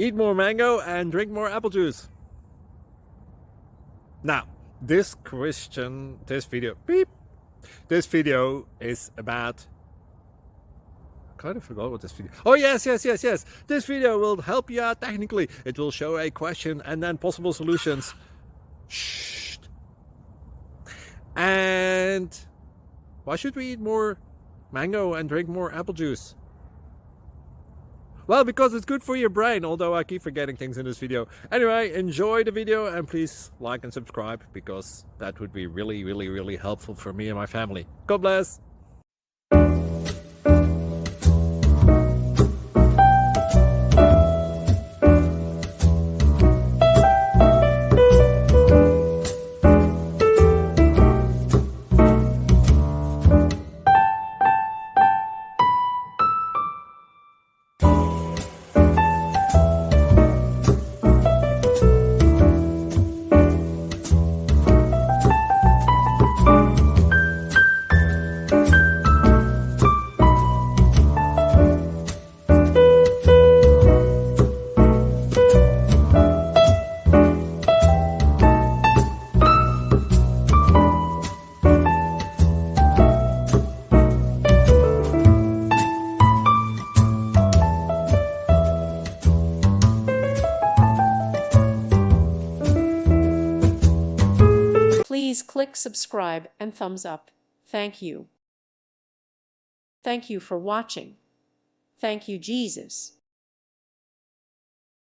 Eat more mango and drink more apple juice. Now, this video is about, I kind of forgot what this video. Oh, yes. This video will help you out technically. It will show a question and then possible solutions. Shh. And why should we eat more mango and drink more apple juice? Well, because it's good for your brain, although I keep forgetting things in this video. Anyway, enjoy the video and please like and subscribe, because that would be really helpful for me and my family. God bless! Please click subscribe and thumbs up. Thank you. Thank you for watching. Thank you, Jesus.